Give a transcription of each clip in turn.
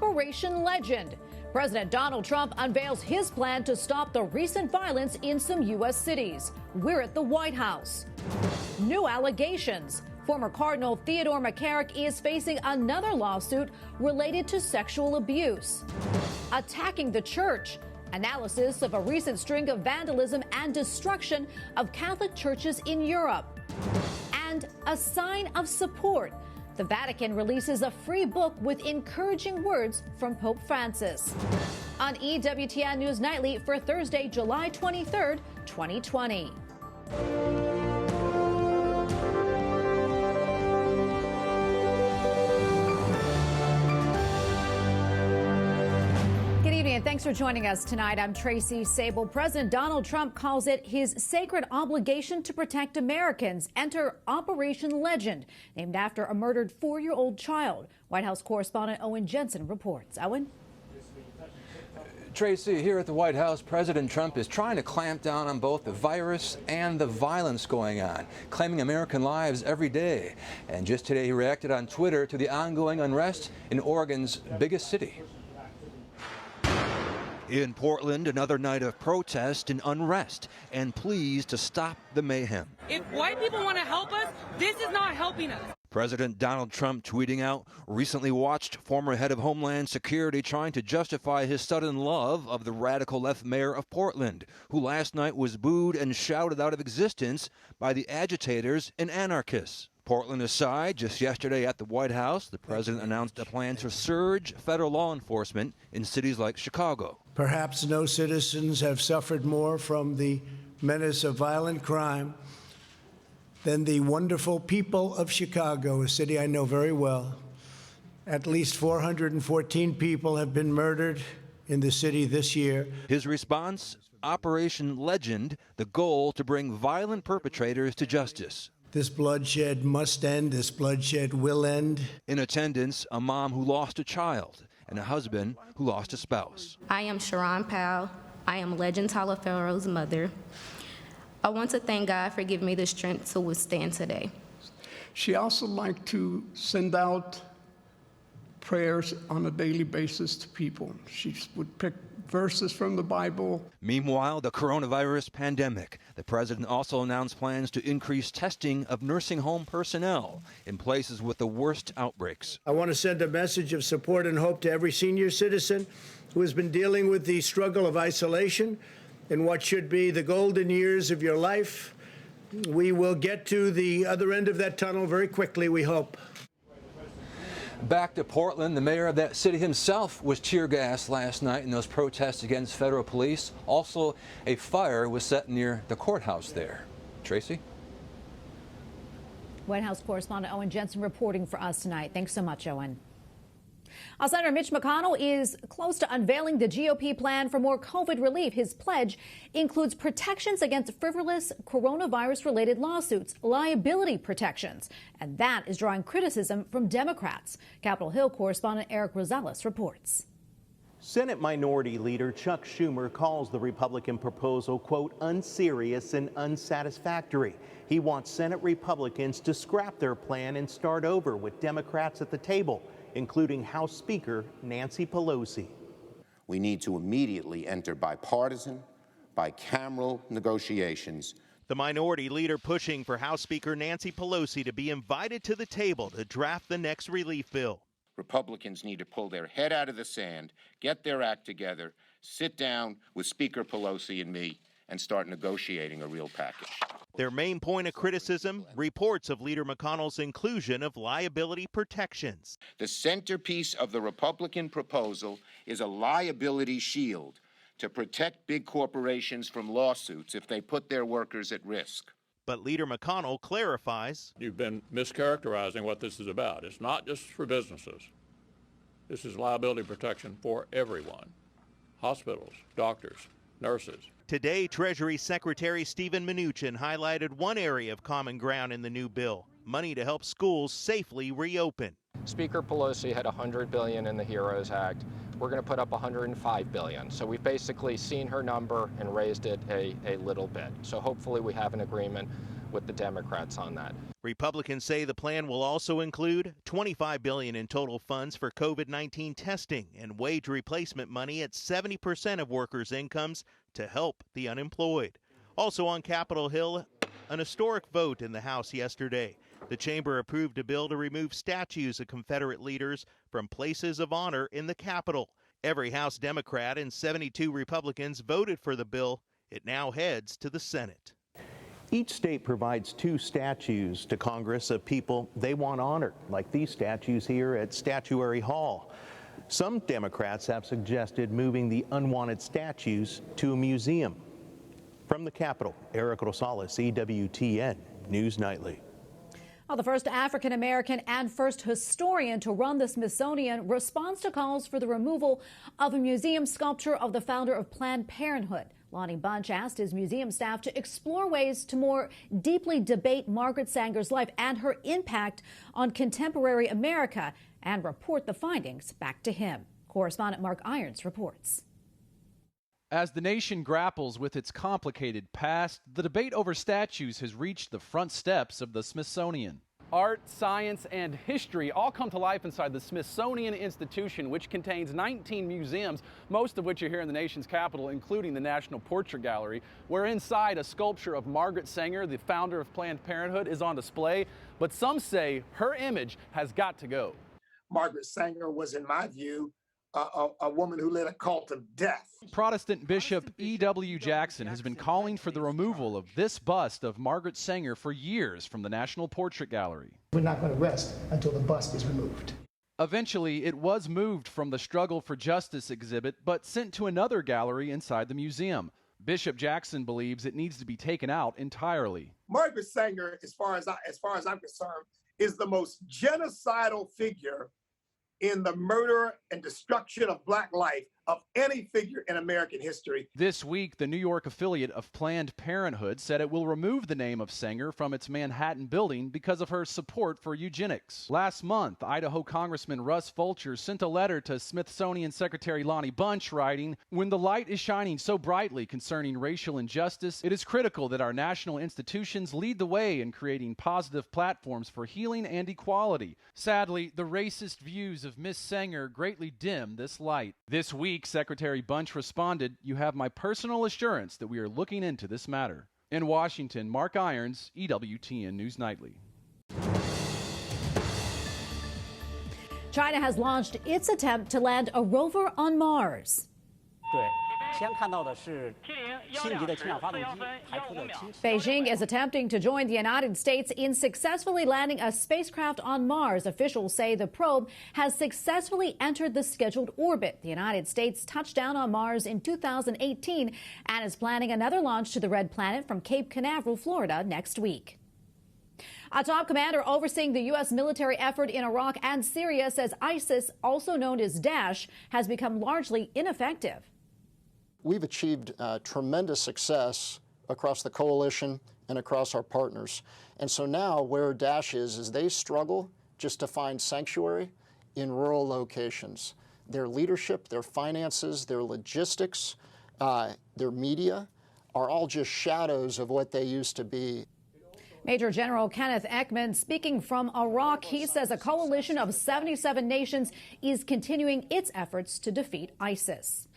Operation Legend. President Donald Trump unveils his plan to stop the recent violence in some U.S. cities. We're at the White House. New allegations. Former Cardinal Theodore McCarrick is facing another lawsuit related to sexual abuse. Attacking the church. Analysis of a recent string of vandalism and destruction of Catholic churches in Europe. And a sign of support. The Vatican releases a free book with encouraging words from Pope Francis. On EWTN News Nightly for Thursday, July 23rd, 2020. Good evening and thanks for joining us tonight. I'm Tracy Sable. President Donald Trump calls it his sacred obligation to protect Americans. Enter Operation Legend, named after a murdered 4-year-old child. White House correspondent Owen Jensen reports. Owen? Tracy, here at the White House, President Trump is trying to clamp down on both the virus and the violence going on, claiming American lives every day. And just today he reacted on Twitter to the ongoing unrest in Oregon's biggest city. In Portland, another night of protest and unrest and pleas to stop the mayhem. If white people want to help us, this is not helping us. President Donald Trump tweeting out, recently watched former head of Homeland Security trying to justify his sudden love of the radical left mayor of Portland, who last night was booed and shouted out of existence by the agitators and anarchists. Portland aside, just yesterday at the White House, the president announced a plan to surge federal law enforcement in cities like Chicago. Perhaps no citizens have suffered more from the menace of violent crime than the wonderful people of Chicago, a city I know very well. At least 414 people have been murdered in the city this year. His response, Operation Legend, the goal to bring violent perpetrators to justice. This bloodshed must end. This bloodshed will end. In attendance, a mom who lost a child and a husband who lost a spouse. I am Sharon Powell. I am Legend Talafero's mother. I want to thank God for giving me the strength to withstand today. She also liked to send out prayers on a daily basis to people. She would pick verses from the Bible. Meanwhile, the coronavirus pandemic. The president also announced plans to increase testing of nursing home personnel in places with the worst outbreaks. I want to send a message of support and hope to every senior citizen who has been dealing with the struggle of isolation in what should be the golden years of your life. We will get to the other end of that tunnel very quickly, we hope. Back to Portland, the mayor of that city himself was tear gassed last night in those protests against federal police. Also, a fire was set near the courthouse there. Tracy? White House correspondent Owen Jensen reporting for us tonight. Thanks so much, Owen. Senator Mitch McConnell is close to unveiling the GOP plan for more COVID relief. His pledge includes protections against frivolous coronavirus-related lawsuits, liability protections, and that is drawing criticism from Democrats. Capitol Hill correspondent Eric Rosales reports. Senate Minority Leader Chuck Schumer calls the Republican proposal, quote, unserious and unsatisfactory. He wants Senate Republicans to scrap their plan and start over with Democrats at the table, including House Speaker Nancy Pelosi. We need to immediately enter bipartisan, bicameral negotiations. The minority leader pushing for House Speaker Nancy Pelosi to be invited to the table to draft the next relief bill. Republicans need to pull their head out of the sand, get their act together, sit down with Speaker Pelosi and me, and start negotiating a real package. Their main point of criticism, reports of Leader McConnell's inclusion of liability protections. The centerpiece of the Republican proposal is a liability shield to protect big corporations from lawsuits if they put their workers at risk. But Leader McConnell clarifies. You've been mischaracterizing what this is about. It's not just for businesses. This is liability protection for everyone. Hospitals, doctors, nurses. Today, Treasury Secretary Steven Mnuchin highlighted one area of common ground in the new bill, money to help schools safely reopen. Speaker Pelosi had $100 billion in the HEROES Act. We're going to put up $105 billion. So we've basically seen her number and raised it a little bit. So hopefully we have an agreement with the Democrats on that. Republicans say the plan will also include $25 billion in total funds for COVID-19 testing and wage replacement money at 70% of workers' incomes to help the unemployed. Also on Capitol Hill, an historic vote in the House yesterday. The chamber approved a bill to remove statues of Confederate leaders from places of honor in the Capitol. Every House Democrat and 72 Republicans voted for the bill. It now heads to the Senate. Each state provides 2 statues to Congress of people they want honored, like these statues here at Statuary Hall. Some Democrats have suggested moving the unwanted statues to a museum. From the Capitol, Eric Rosales, EWTN News Nightly. Well, the first African-American and first historian to run the Smithsonian responds to calls for the removal of a museum sculpture of the founder of Planned Parenthood. Lonnie Bunch asked his museum staff to explore ways to more deeply debate Margaret Sanger's life and her impact on contemporary America and report the findings back to him. Correspondent Mark Irons reports. As the nation grapples with its complicated past, the debate over statues has reached the front steps of the Smithsonian. Art, science, and history all come to life inside the Smithsonian Institution, which contains 19 museums, most of which are here in the nation's capital, including the National Portrait Gallery, where inside a sculpture of Margaret Sanger, the founder of Planned Parenthood, is on display. But some say her image has got to go. Margaret Sanger was, in my view, a woman who led a cult of death. Protestant Bishop E.W. Jackson has been calling for the removal of this bust of Margaret Sanger for years from the National Portrait Gallery. We're not going to rest until the bust is removed. Eventually, it was moved from the Struggle for Justice exhibit, but sent to another gallery inside the museum. Bishop Jackson believes it needs to be taken out entirely. Margaret Sanger, as far as I'm concerned, is the most genocidal figure in the murder and destruction of Black life of any figure in American history. This week, the New York affiliate of Planned Parenthood said it will remove the name of Sanger from its Manhattan building because of her support for eugenics. Last month, Idaho Congressman Russ Fulcher sent a letter to Smithsonian Secretary Lonnie Bunch writing, "When the light is shining so brightly concerning racial injustice, it is critical that our national institutions lead the way in creating positive platforms for healing and equality. Sadly, the racist views of Miss Sanger greatly dim this light." This week, Secretary Bunch responded, "You have my personal assurance that we are looking into this matter." In Washington, Mark Irons, EWTN News Nightly. China has launched its attempt to land a rover on Mars. Beijing is attempting to join the United States in successfully landing a spacecraft on Mars. Officials say the probe has successfully entered the scheduled orbit. The United States touched down on Mars in 2018 and is planning another launch to the Red Planet from Cape Canaveral, Florida, next week. A top commander overseeing the U.S. military effort in Iraq and Syria says ISIS, also known as Daesh, has become largely ineffective. We've achieved tremendous success across the coalition and across our partners. And so now where Daesh is they struggle just to find sanctuary in rural locations. Their leadership, their finances, their logistics, their media are all just shadows of what they used to be. Major General Kenneth Ekman speaking from Iraq. He says a coalition of 77 nations is continuing its efforts to defeat ISIS.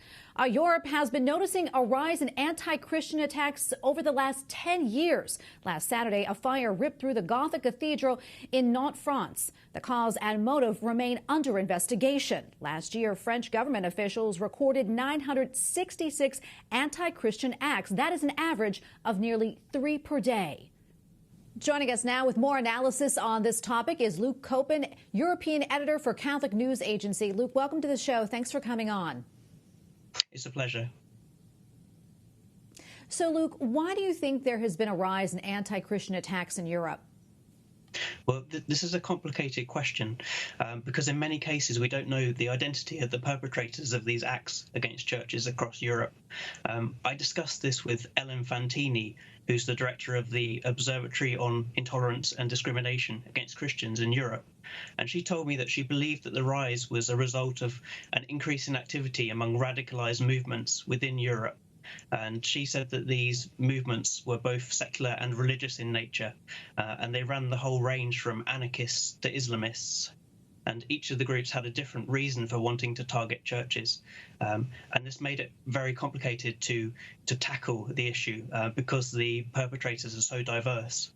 Europe has been noticing a rise in anti-Christian attacks over the last 10 years. Last Saturday, a fire ripped through the Gothic Cathedral in Nantes, France. The cause and motive remain under investigation. Last year, French government officials recorded 966 anti-Christian acts. That is an average of nearly 3 per day. Joining us now with more analysis on this topic is Luke Coppen, European editor for Catholic News Agency. Luke, welcome to the show. Thanks for coming on. It's a pleasure. So, Luke, why do you think there has been a rise in anti-Christian attacks in Europe? Well, this is a complicated question because in many cases we don't know the identity of the perpetrators of these acts against churches across Europe. I discussed this with Ellen Fantini, who's the director of the Observatory on Intolerance and Discrimination Against Christians in Europe. And she told me that she believed that the rise was a result of an increase in activity among radicalized movements within Europe. And she said that these movements were both secular and religious in nature, and they ran the whole range from anarchists to Islamists. And each of the groups had a different reason for wanting to target churches. And this made it very complicated to tackle the issue because the perpetrators are so diverse.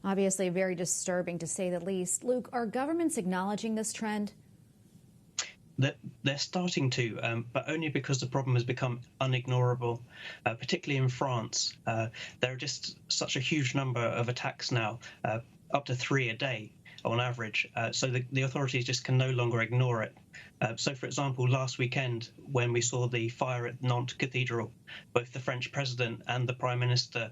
Obviously, very disturbing to say the least. Luke, are governments acknowledging this trend? They're starting to, but only because the problem has become unignorable, particularly in France. There are just such a huge number of attacks now, up to 3 a day on average, so the authorities just can no longer ignore it. So, for example, last weekend, when we saw the fire at Nantes Cathedral, both the French president and the Prime Minister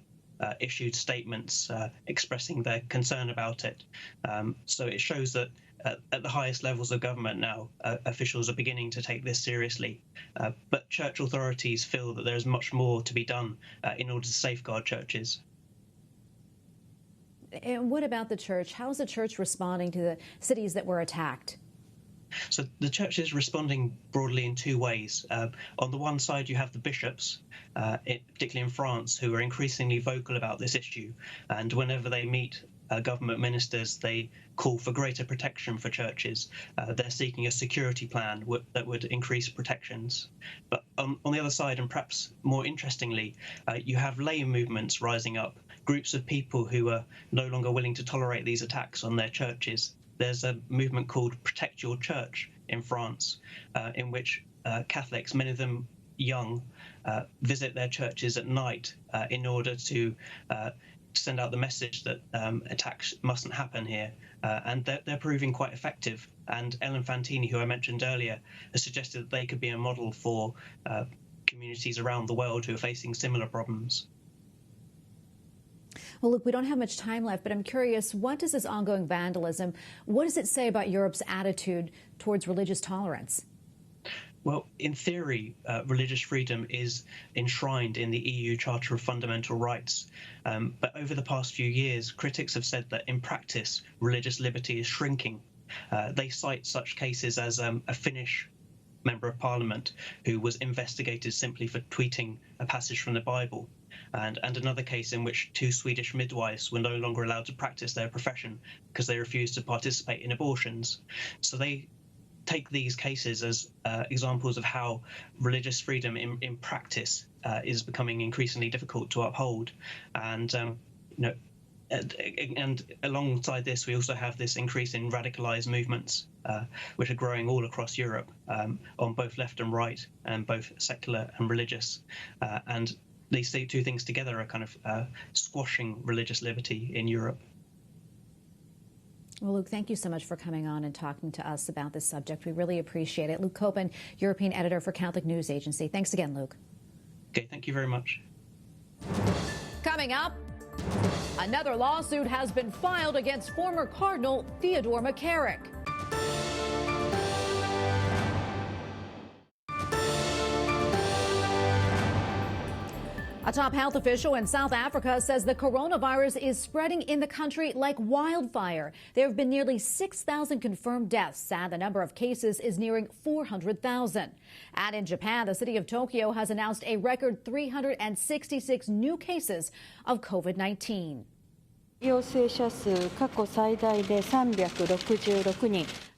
issued statements expressing their concern about it. So it shows that at the highest levels of government now, officials are beginning to take this seriously. But church authorities feel that there is much more to be done in order to safeguard churches. And what about the church? How is the church responding to the cities that were attacked? So the church is responding broadly in 2 ways. On the one side, you have the bishops, particularly in France, who are increasingly vocal about this issue. And whenever they meet government ministers, they call for greater protection for churches. They're seeking a security plan that would increase protections. But on the other side, and perhaps more interestingly, you have lay movements rising up, groups of people who are no longer willing to tolerate these attacks on their churches. There's a movement called Protect Your Church in France, in which Catholics, many of them young, visit their churches at night in order to send out the message that attacks mustn't happen here. And they're proving quite effective. And Ellen Fantini, who I mentioned earlier, has suggested that they could be a model for communities around the world who are facing similar problems. Well, look, we don't have much time left, but I'm curious, what does this ongoing vandalism, what does it say about Europe's attitude towards religious tolerance? Well, in theory, religious freedom is enshrined in the EU Charter of Fundamental Rights. But over the past few years, critics have said that in practice, religious liberty is shrinking. They cite such cases as a Finnish member of parliament who was investigated simply for tweeting a passage from the Bible. And another case in which 2 Swedish midwives were no longer allowed to practice their profession because they refused to participate in abortions. So they take these cases as examples of how religious freedom in practice is becoming increasingly difficult to uphold. And and alongside this, we also have this increase in radicalized movements, which are growing all across Europe, on both left and right, and both secular and religious. And these 2 things together are kind of squashing religious liberty in Europe. Well, Luke, thank you so much for coming on and talking to us about this subject. We really appreciate it. Luke Coppen, European editor for Catholic News Agency. Thanks again, Luke. Okay, thank you very much. Coming up, another lawsuit has been filed against former Cardinal Theodore McCarrick. A top health official in South Africa says the coronavirus is spreading in the country like wildfire. There have been nearly 6,000 confirmed deaths, and the number of cases is nearing 400,000. And in Japan, the city of Tokyo has announced a record 366 new cases of COVID-19. The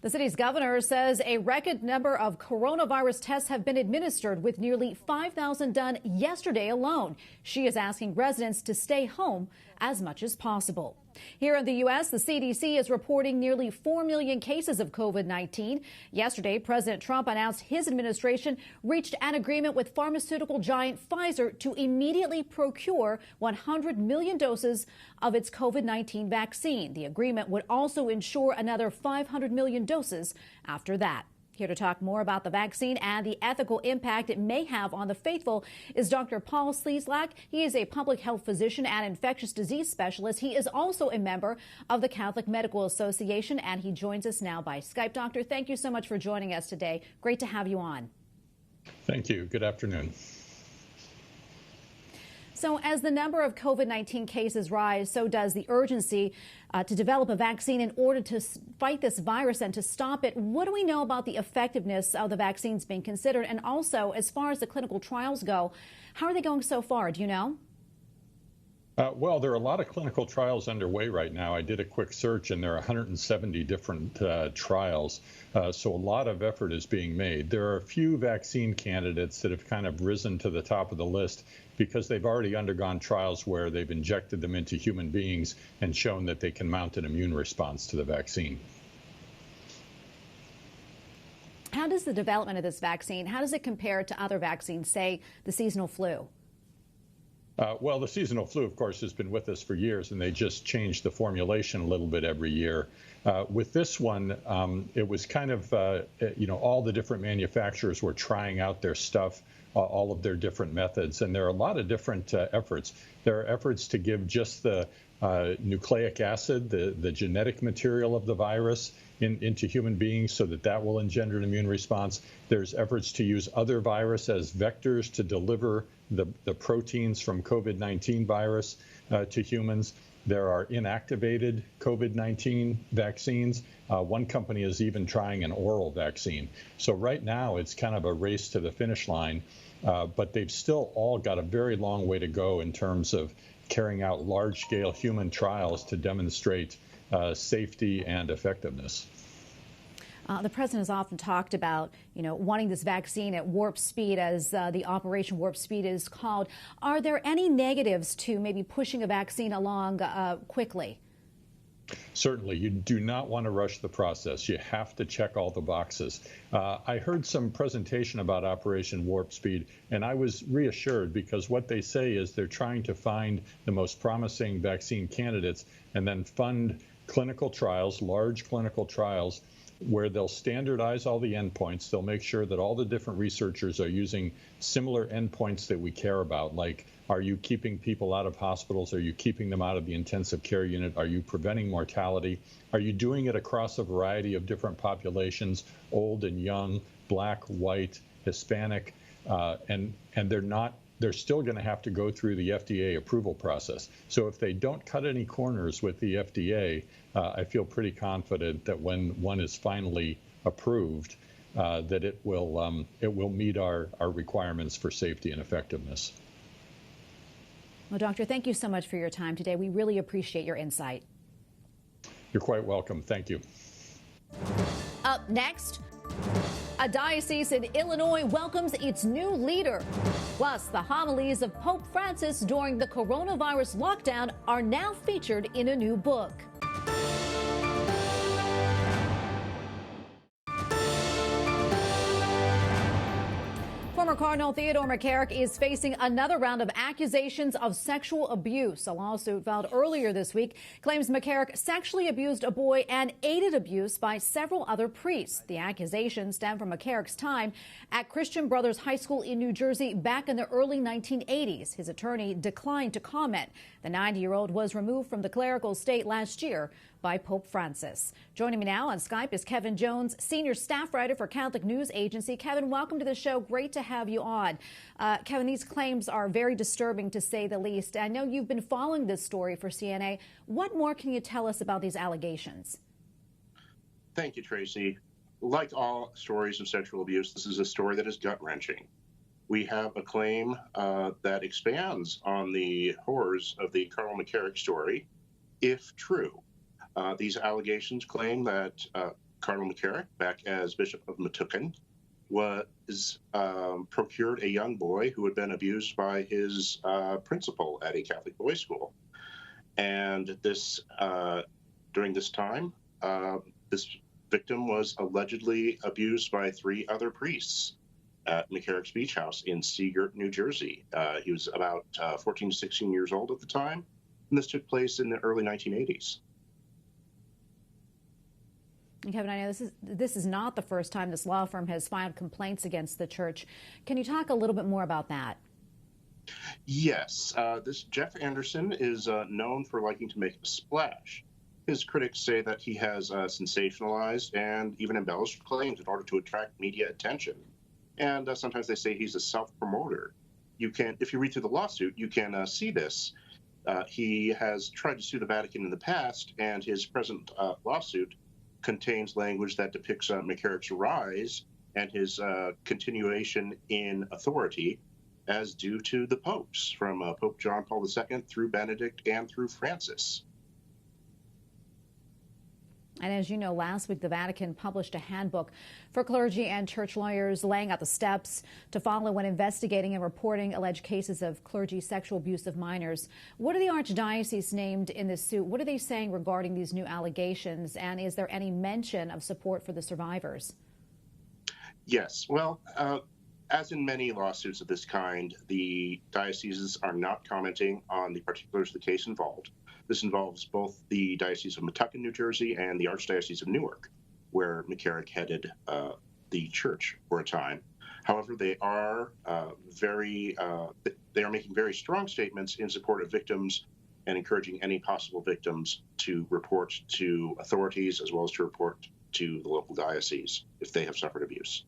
city's governor says a record number of coronavirus tests have been administered, with nearly 5,000 done yesterday alone. She is asking residents to stay home as much as possible. Here in the U.S., the CDC is reporting nearly 4 million cases of COVID-19. Yesterday, President Trump announced his administration reached an agreement with pharmaceutical giant Pfizer to immediately procure 100 million doses of its COVID-19 vaccine. The agreement would also ensure another 500 million doses after that. Here to talk more about the vaccine and the ethical impact it may have on the faithful is Dr. Paul Slifka. He is a public health physician and infectious disease specialist. He is also a member of the Catholic Medical Association, and he joins us now by Skype. Doctor, thank you so much for joining us today. Great to have you on. Thank you. Good afternoon. So as the number of COVID-19 cases rise, so does the urgency to develop a vaccine in order to fight this virus and to stop it. What do we know about the effectiveness of the vaccines being considered? And also, as far as the clinical trials go, how are they going so far? Do you know? Well, there are a lot of clinical trials underway right now. I did a quick search, and there are 170 different trials. So a lot of effort is being made. There are a few vaccine candidates that have kind of risen to the top of the list because they've already undergone trials where they've injected them into human beings and shown that they can mount an immune response to the vaccine. How does the development of this vaccine, how does it compare to other vaccines, say the seasonal flu? Well, the seasonal flu, of course, has been with us for years, and they just changed the formulation a little bit every year. With this one, it was kind of, all the different manufacturers were trying out their stuff, all of their different methods, and there are a lot of different efforts. There are efforts to give just the nucleic acid, the genetic material of the virus, into human beings so that will engender an immune response. There's efforts to use other virus as vectors to deliver the proteins from COVID-19 virus to humans. There are inactivated COVID-19 vaccines. One company is even trying an oral vaccine. So right now it's kind of a race to the finish line, but they've still all got a very long way to go in terms of carrying out large-scale human trials to demonstrate safety and effectiveness. The president has often talked about, wanting this vaccine at warp speed, as the Operation Warp Speed is called. Are there any negatives to maybe pushing a vaccine along quickly? Certainly. You do not want to rush the process. You have to check all the boxes. I heard some presentation about Operation Warp Speed, and I was reassured because what they say is they're trying to find the most promising vaccine candidates and then fund clinical trials, large clinical trials, where they'll standardize all the endpoints. They'll make sure that all the different researchers are using similar endpoints that we care about, like, are you keeping people out of hospitals? Are you keeping them out of the intensive care unit? Are you preventing mortality? Are you doing it across a variety of different populations, old and young, black, white, Hispanic, and they're still going to have to go through the FDA approval process. So if they don't cut any corners with the FDA, I feel pretty confident that when one is finally approved, that it will meet our requirements for safety and effectiveness. Well, Doctor, thank you so much for your time today. We really appreciate your insight. You're quite welcome. Thank you. Up next, a diocese in Illinois welcomes its new leader. Plus, the homilies of Pope Francis during the coronavirus lockdown are now featured in a new book. Former Cardinal Theodore McCarrick is facing another round of accusations of sexual abuse. A lawsuit filed earlier this week claims McCarrick sexually abused a boy and aided abuse by several other priests. The accusations stem from McCarrick's time at Christian Brothers High School in New Jersey back in the early 1980s. His attorney declined to comment. The 90-year-old was removed from the clerical state last year by Pope Francis. Joining me now on Skype is Kevin Jones, senior staff writer for Catholic News Agency. Kevin, welcome to the show. Great to have you on. Kevin, these claims are very disturbing, to say the least. I know you've been following this story for CNA. What more can you tell us about these allegations? Thank you, Tracy. Like all stories of sexual abuse, this is a story that is gut-wrenching. We have a claim that expands on the horrors of the Cardinal McCarrick story, if true. These allegations claim that Cardinal McCarrick, back as Bishop of Metuchen, was procured a young boy who had been abused by his principal at a Catholic boys' school. And this, during this time, this victim was allegedly abused by 3 other priests at McCarrick's Beach House in Seagirt, New Jersey. He was about 14 to 16 years old at the time, and this took place in the early 1980s. And Kevin, I know this is not the first time this law firm has filed complaints against the church. Can you talk a little bit more about that? Yes. This Jeff Anderson is known for liking to make a splash. His critics say that he has sensationalized and even embellished claims in order to attract media attention. And sometimes they say he's a self-promoter. you can, if you read through the lawsuit, you can see this. He has tried to sue the Vatican in the past, and his present lawsuit contains language that depicts McCarrick's rise and his continuation in authority as due to the popes, from Pope John Paul II through Benedict and through Francis. And as you know, last week, the Vatican published a handbook for clergy and church lawyers laying out the steps to follow when investigating and reporting alleged cases of clergy sexual abuse of minors. What are the archdiocese named in this suit? What are they saying regarding these new allegations? And is there any mention of support for the survivors? Yes. Well, as in many lawsuits of this kind, the dioceses are not commenting on the particulars of the case involved. This involves both the Diocese of Metuchen, New Jersey, and the Archdiocese of Newark, where McCarrick headed the church for a time. However, they are making very strong statements in support of victims and encouraging any possible victims to report to authorities as well as to report to the local diocese if they have suffered abuse.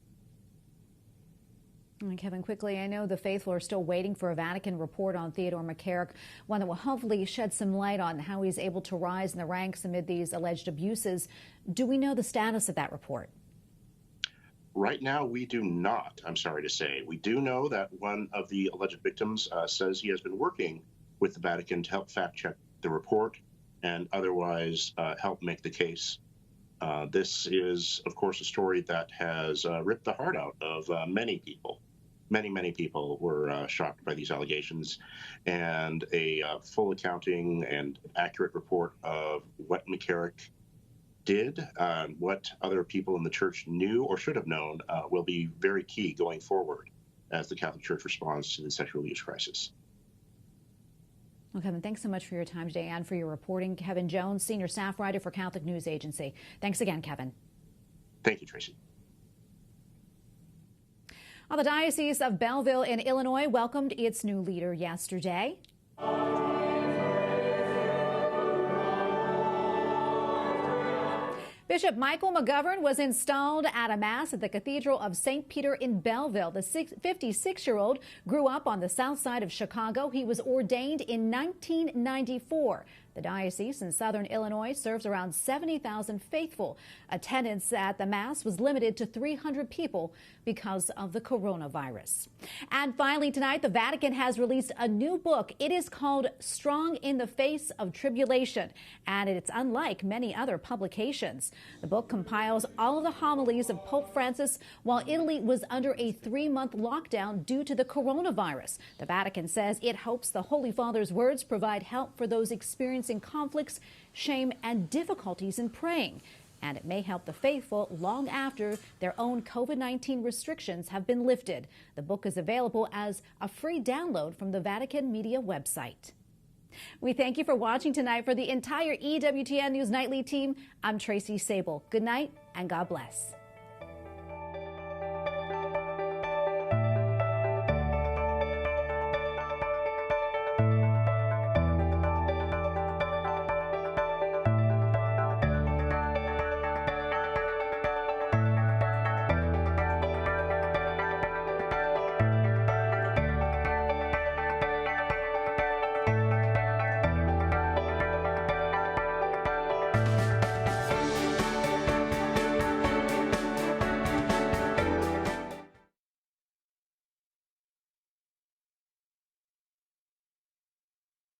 And Kevin, quickly, I know the faithful are still waiting for a Vatican report on Theodore McCarrick, one that will hopefully shed some light on how he's able to rise in the ranks amid these alleged abuses. Do we know the status of that report? Right now, we do not, I'm sorry to say. We do know that one of the alleged victims says he has been working with the Vatican to help fact-check the report and otherwise help make the case. This is, of course, a story that has ripped the heart out of many people. Many people were shocked by these allegations, and a full accounting and accurate report of what McCarrick did, what other people in the church knew or should have known, will be very key going forward as the Catholic Church responds to the sexual abuse crisis. Well, Kevin, thanks so much for your time today and for your reporting. Kevin Jones, senior staff writer for Catholic News Agency. Thanks again, Kevin. Thank you, Tracy. Well, the Diocese of Belleville in Illinois welcomed its new leader yesterday. Bishop Michael McGovern was installed at a mass at the Cathedral of St. Peter in Belleville. The 56-year-old grew up on the south side of Chicago. He was ordained in 1994. The diocese in southern Illinois serves around 70,000 faithful. Attendance at the Mass was limited to 300 people because of the coronavirus. And finally tonight, the Vatican has released a new book. It is called Strong in the Face of Tribulation, and it's unlike many other publications. The book compiles all of the homilies of Pope Francis while Italy was under a 3-month lockdown due to the coronavirus. The Vatican says it hopes the Holy Father's words provide help for those experiencing conflicts, shame, and difficulties in praying. And it may help the faithful long after their own COVID-19 restrictions have been lifted. The book is available as a free download from the Vatican Media website. We thank you for watching tonight. For the entire EWTN News Nightly team, I'm Tracy Sable. Good night and God bless.